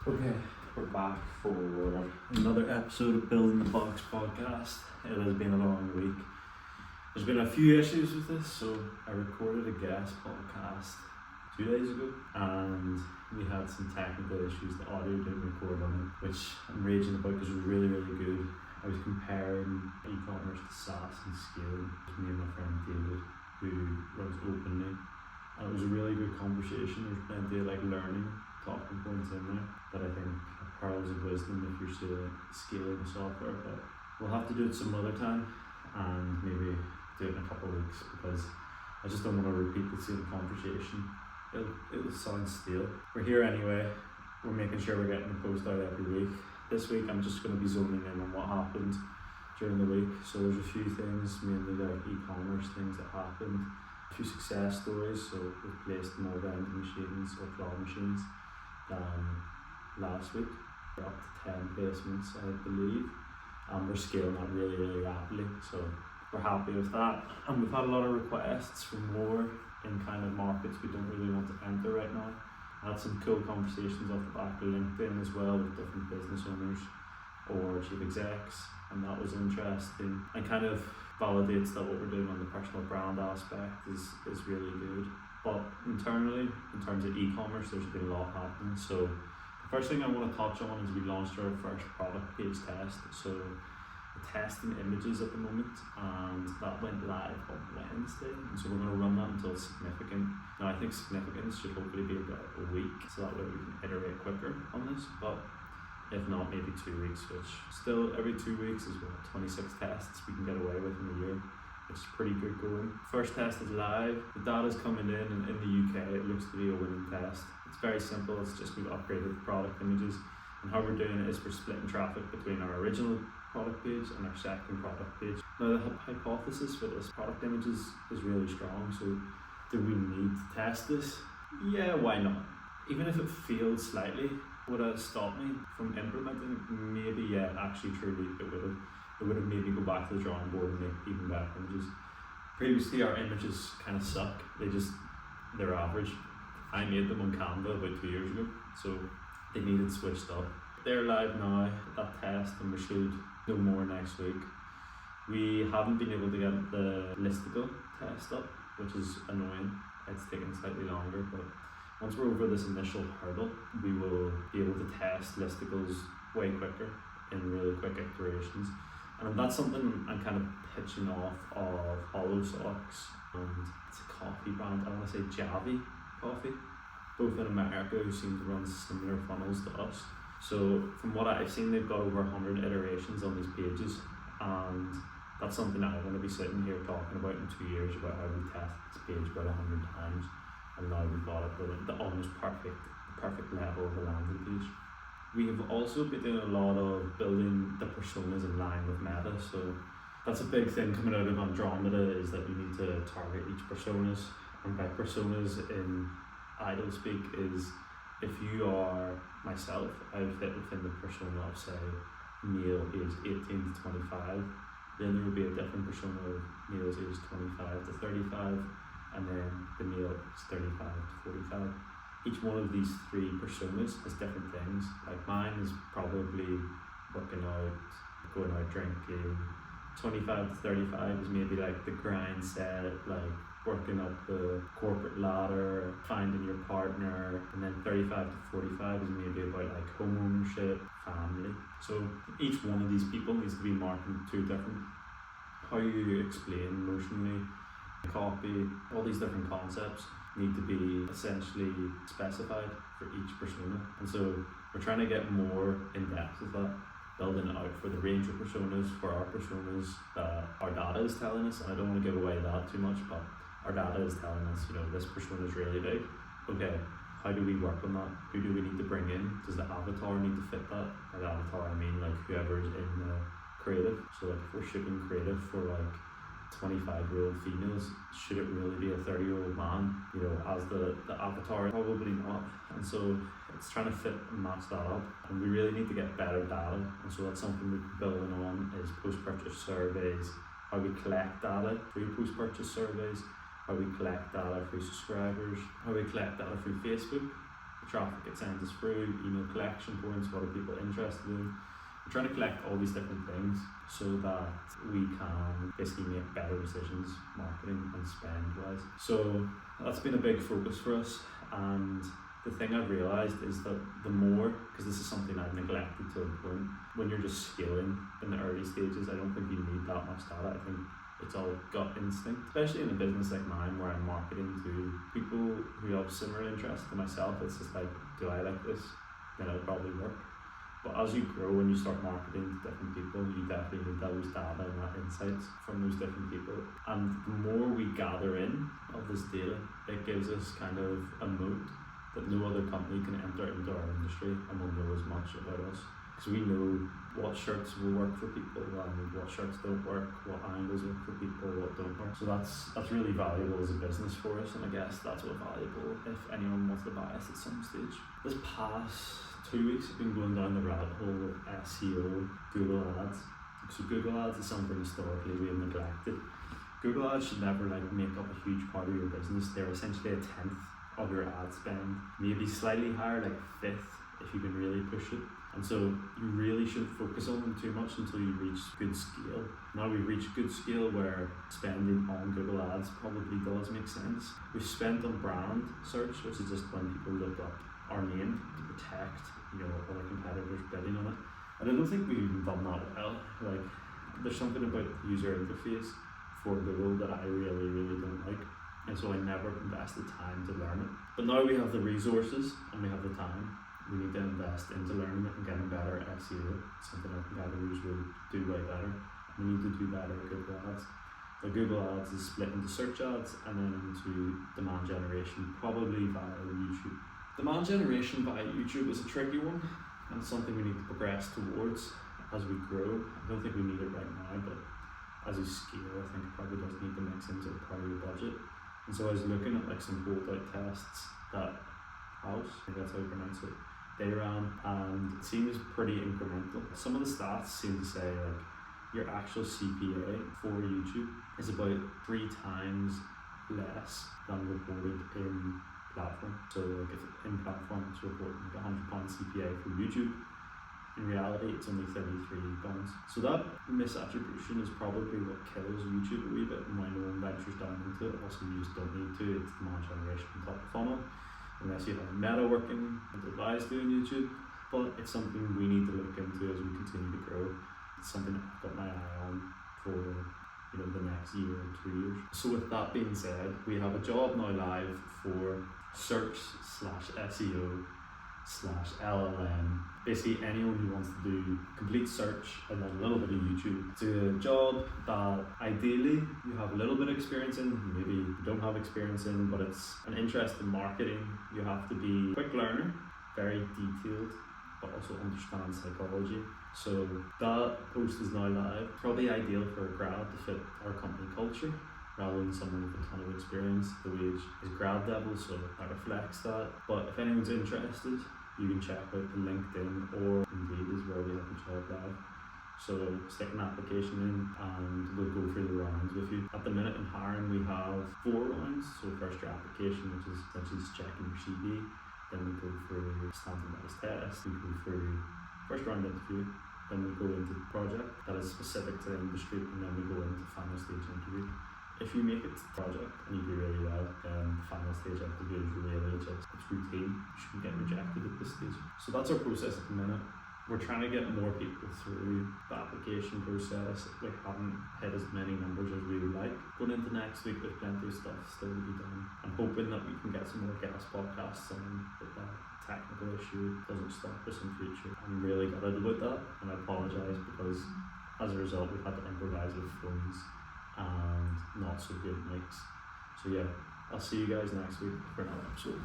Okay, we're back for another episode of Building the Box podcast. It has been a long week. There's been a few issues with this, so I recorded a guest podcast 2 days ago and we had some technical issues. The audio didn't record on it, which I'm raging about because it was really good. I was comparing e-commerce to SaaS and scaling with me and my friend David, who runs Openly. And it was a really good conversation. There's plenty of learning talking points in there that I think are pearls of wisdom if you're still scaling the software. But we'll have to do it some other time and maybe do it in a couple of weeks because I just don't want to repeat the same conversation. It'll sound stale. We're here anyway. We're making sure we're getting the post out every week. This week I'm just going to be zooming in on what happened during the week. So there's a few things, mainly e-commerce things that happened. A few success stories. So we've placed more vending machines or claw machines than last week. We're up to 10 placements, I believe, and we're scaling that really rapidly. So we're happy with that. And we've had a lot of requests for more in kind of markets we don't really want to enter right now. I had some cool conversations off the back of LinkedIn as well with different business owners or chief execs, and that was interesting and kind of validates that what we're doing on the personal brand aspect is really good. But internally, in terms of e-commerce, there's been a lot happening. So the first thing I want to touch on is we launched our first product page test. So we're testing images at the moment, and that went live on Wednesday. And so we're going to run that until significant. Now I think significance should hopefully be about a week, so that way we can iterate quicker on this. But if not, maybe 2 weeks, which still every 2 weeks is 26 tests we can get away with in a year, which is pretty good going. First test is live. The data's coming in, and in the UK it looks to be a winning test. It's very simple. It's just we've upgraded the product images, and how we're doing it is we're splitting traffic between our original product page and our second product page. Now the hypothesis for this product images is really strong, so do we need to test this? Yeah, why not? Even if it failed slightly, would it stop me from implementing it? Maybe, yeah, actually truly it would have made me go back to the drawing board and make even better images. Previously our images kind of suck, they're average. I made them on Canva about 2 years ago, so they needed switched up. They're live now, that test, and we should know more next week. We haven't been able to get the listicle test up, which is annoying. It's taken slightly longer, but once we're over this initial hurdle, we will be able to test listicles way quicker in really quick iterations. And that's something I'm kind of pitching off of Hollow Socks, and it's a coffee brand, I want to say Javi Coffee, both in America, who seem to run similar funnels to us. So from what I've seen, they've got over 100 iterations on these pages, and that's something that I want to be sitting here talking about in 2 years, about how we test this page about 100 times, and now we've got it the almost perfect level of a landing page. We have also been doing a lot of building the personas in line with meta, so that's a big thing coming out of Andromeda, is that we need to target each personas. And by personas in idle speak is, if you are myself, I would fit within the persona of, say, male aged 18 to 25, then there would be a different persona of males aged 25 to 35, and then the male is 35 to 45. Each one of these three personas has different things. Like mine is probably working out, going out drinking. 25 to 35 is maybe like the grind set, like working up the corporate ladder, finding your partner. And then 35 to 45 is maybe about like home ownership, family. So each one of these people needs to be marketed to different. How you explain emotionally, copy, all these different concepts need to be essentially specified for each persona. And so we're trying to get more in depth with that, building it out for the range of personas, for our personas that our data is telling us. And I don't want to give away that too much, but our data is telling us, this persona is really big. Okay, how do we work on that? Who do we need to bring in? Does the avatar need to fit that? By the avatar I mean like whoever's in the creative. So like if we're shipping creative for like 25-year-old females, should it really be a 30-year-old man, as the avatar? Probably not. And so it's trying to fit and match that up, and we really need to get better data. And so that's something we've been building on, is post-purchase surveys, how we collect data through post-purchase surveys, how we collect data through subscribers, how we collect data through Facebook, the traffic it sends us through, email collection points, what are people interested in. We're trying to collect all these different things so that we can basically make better decisions, marketing and spend wise. So that's been a big focus for us, and the thing I've realised is that the more, because this is something I've neglected to a point, when you're just scaling in the early stages, I don't think you need that much data. I think it's all gut instinct, especially in a business like mine where I'm marketing to people who have similar interests to myself. It's just like, do I like this? Then it'll probably work. But as you grow and you start marketing to different people, you definitely need those data and that insights from those different people. And the more we gather in of this data, it gives us kind of a moat that no other company can enter into our industry and will know as much about us. Because we know what shirts will work for people and what shirts don't work, what angles work for people, what don't work. So that's really valuable as a business for us, and I guess that's what valuable if anyone wants to buy us at some stage. This past 2 weeks I've been going down the rabbit hole of SEO, Google Ads. So Google Ads is something historically we have neglected. Google Ads should never make up a huge part of your business. They're essentially a tenth of your ad spend, maybe slightly higher, like a fifth if you can really push it. And so you really shouldn't focus on them too much until you reach good scale. Now we've reached good scale where spending on Google Ads probably does make sense. We've spent on brand search, which is just when people look up our name to protect, other competitors bidding on it. And I don't think we've even done that well. Like, there's something about the user interface for Google that I really, really don't like. And so I never invested time to learn it. But now we have the resources and we have the time. We need to invest into learning it and getting better at SEO, something our competitors will do way better. We need to do better at Google Ads. The Google Ads is split into search ads and then into demand generation, probably via YouTube. Demand generation via YouTube is a tricky one, and it's something we need to progress towards as we grow. I don't think we need it right now, but as you scale, I think it probably does need to mix into a part of your budget. And so I was looking at some holdout tests that House, I think that's how you pronounce it, they ran, and it seems pretty incremental. Some of the stats seem to say your actual CPA for YouTube is about 3 times less than reported in platform. So if in platform it's reporting £100 CPA for YouTube, in reality it's only £33. So that misattribution is probably what kills YouTube a wee bit, and why no one ventures down into it. Also, you just don't need to. It's demand generation on top of funnel, unless you have meta working and advice doing YouTube. But it's something we need to look into as we continue to grow. It's something I've got my eye on for the next year or 2 years. So with that being said, we have a job now live for search/SEO/LLM. Basically anyone who wants to do complete search and then a little bit of YouTube. It's a job that ideally you have a little bit of experience in, maybe you don't have experience in, but it's an interest in marketing. You have to be a quick learner, very detailed, but also understand psychology. So that post is now live. Probably ideal for a grad to fit our company culture rather than someone with a ton of experience. The wage is grad level, so that reflects that. But if anyone's interested, you can check out the LinkedIn or Indeed is where we have the job live. So stick an application in and we'll go through the rounds with you. At the minute in hiring we have 4 rounds. So first your application, which is essentially just checking your CV. Then we go through standardized tests, we go through first round interview, then we go into the project that is specific to the industry, and then we go into final stage interview. If you make it to the project and you do really well, then the final stage interview is really just, it's routine. You shouldn't get rejected at this stage. So that's our process at the minute. We're trying to get more people through the application process. We haven't hit as many numbers as we would like. Going into next week, there's plenty of stuff still to be done. I'm hoping that we can get some more guest podcasts on, but that technical issue doesn't stop us in future. I'm really gutted about that, and I apologise because as a result we've had to improvise with phones and not so good mics. So yeah, I'll see you guys next week for another episode.